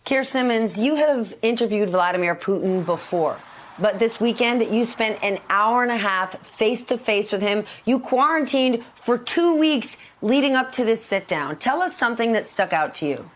Keir Simmons, you have interviewed Vladimir Putin before, but this weekend you spent an hour and a half face-to-face with him. You quarantined for 2 weeks leading up to this sit-down. Tell us something that stuck out to you.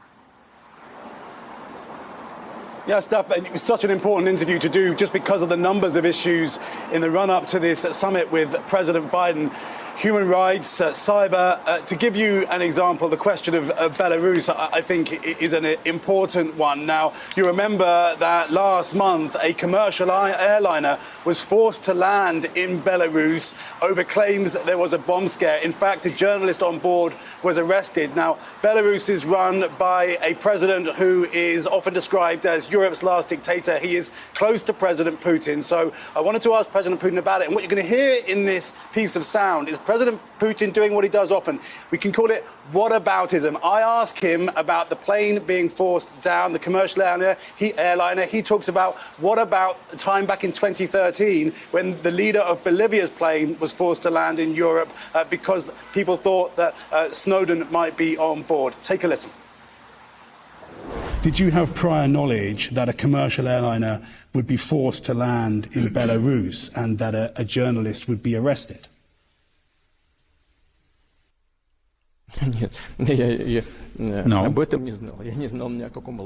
Yeah, Steph, it was such an important interview to do just because of the numbers of issues in the run-up to this summit with President Biden. Human rights, cyber. To give you an example, the question of Belarus, I think, is an important one. Now, you remember that last month, a commercial airliner was forced to land in Belarus over claims that there was a bomb scare. In fact, a journalist on board was arrested. Now, Belarus is run by a president who is often described as Europe's last dictator. He is close to President Putin. So I wanted to ask President Putin about it. And what you're going to hear in this piece of sound is President Putin doing what he does often. We can call it whataboutism. I ask him about the plane being forced down, the commercial airliner. He talks about what about the time back in 2013 when the leader of Bolivia's plane was forced to land in Europe because people thought that Snowden might be on board. Take a listen. Did you have prior knowledge that a commercial airliner would be forced to land in Belarus and that a journalist would be arrested? No,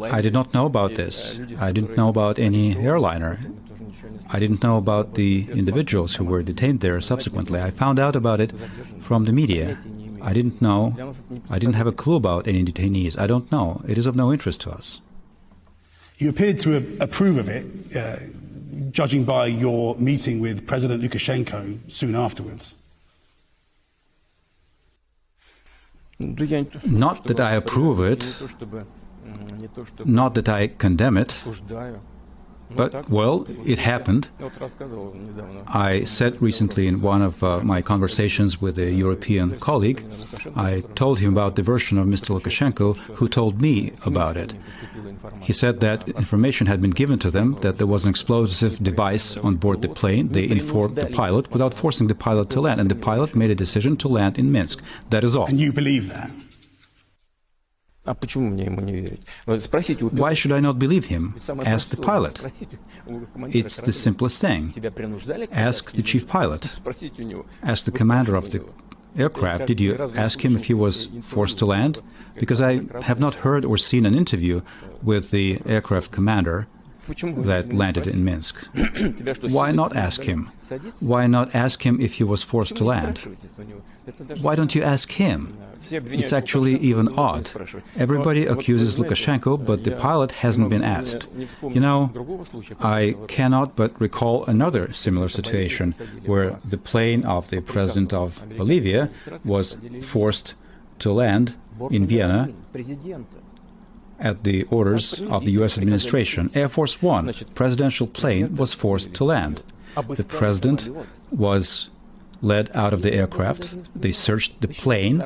I did not know about this. I didn't know about any airliner. I didn't know about the individuals who were detained there subsequently. I found out about it from the media. I didn't know. I didn't have a clue about any detainees. I don't know. It is of no interest to us. You appeared to approve of it, judging by your meeting with President Lukashenko soon afterwards. Not that I approve it, not that I condemn it, but, well, it happened. I said recently in one of my conversations with a European colleague, I told him about the version of Mr. Lukashenko who told me about it. He said that information had been given to them, that there was an explosive device on board the plane. They informed the pilot without forcing the pilot to land, and the pilot made a decision to land in Minsk. That is all. And you believe that? Why should I not believe him? Ask the pilot. It's the simplest thing. Ask the chief pilot. Ask the commander of the aircraft. Did you ask him if he was forced to land? Because I have not heard or seen an interview with the aircraft commander that landed in Minsk. Why not ask him? Why not ask him if he was forced to land? Why don't you ask him? It's actually even odd. Everybody accuses Lukashenko, but the pilot hasn't been asked. You know, I cannot but recall another similar situation where the plane of the president of Bolivia was forced to land in Vienna at the orders of the U.S. administration. Air Force One, presidential plane, was forced to land. The president was led out of the aircraft. They searched the plane,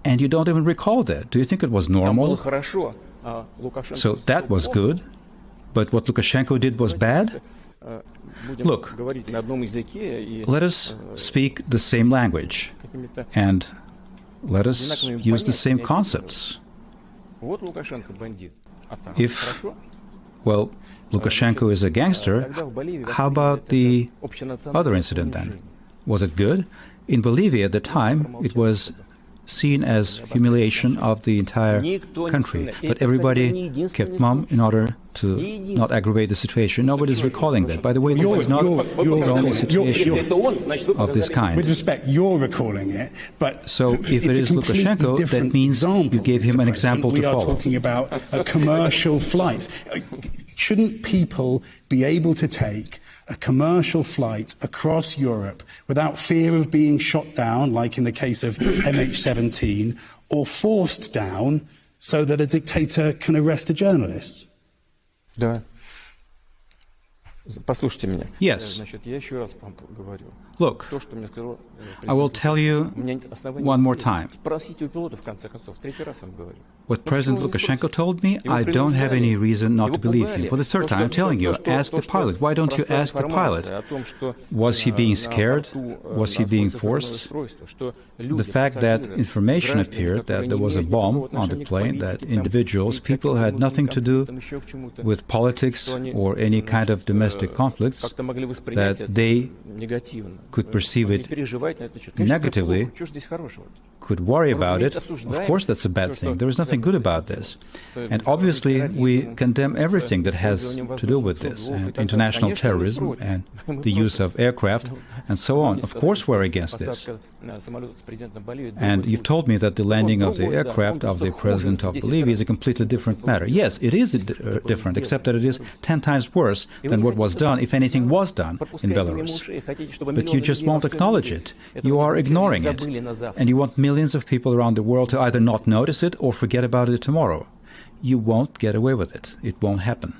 and you don't even recall that. Do you think it was normal? So that was good, but what Lukashenko did was bad? Look, let us speak the same language, and let us use the same concepts. If, well, Lukashenko is a gangster, how about the other incident then? Was it good? In Bolivia at the time, it was seen as humiliation of the entire country. But everybody kept mum in order to not aggravate the situation. Nobody's recalling that. By the way, this is not the only situation of this kind. With respect, you're recalling it, but so if it is Lukashenko, that means you gave him an example to follow. We are talking about commercial flights. Shouldn't people be able to take a commercial flight across Europe without fear of being shot down, like in the case of MH17, or forced down so that a dictator can arrest a journalist? Послушайте меня. Yes. Значит, я еще раз вам говорю. Look, То, что мне сказал I will tell you у меня нет оснований one more верить. time. Спросите у пилота, в конце концов, в третий раз вам говорю. What President Lukashenko told me, I don't have any reason not to believe him. For the third time, I'm telling you, ask the pilot. Why don't you ask the pilot? Was he being scared? Was he being forced? The fact that information appeared that there was a bomb on the plane, that individuals, people had nothing to do with politics or any kind of domestic conflicts, that they could perceive it negatively, could worry about it. Of course, that's a bad thing. There is nothing good about this. And obviously, we condemn everything that has to do with this, and international terrorism and the use of aircraft and so on. Of course, we're against this. And you've told me that the landing of the aircraft of the president of Bolivia is a completely different matter. Yes, it is different, except that it is 10 times worse than what was done, if anything was done, in Belarus. But you just won't acknowledge it. You are ignoring it. And you want millions of people around the world to either not notice it or forget about it tomorrow. You won't get away with it. It won't happen.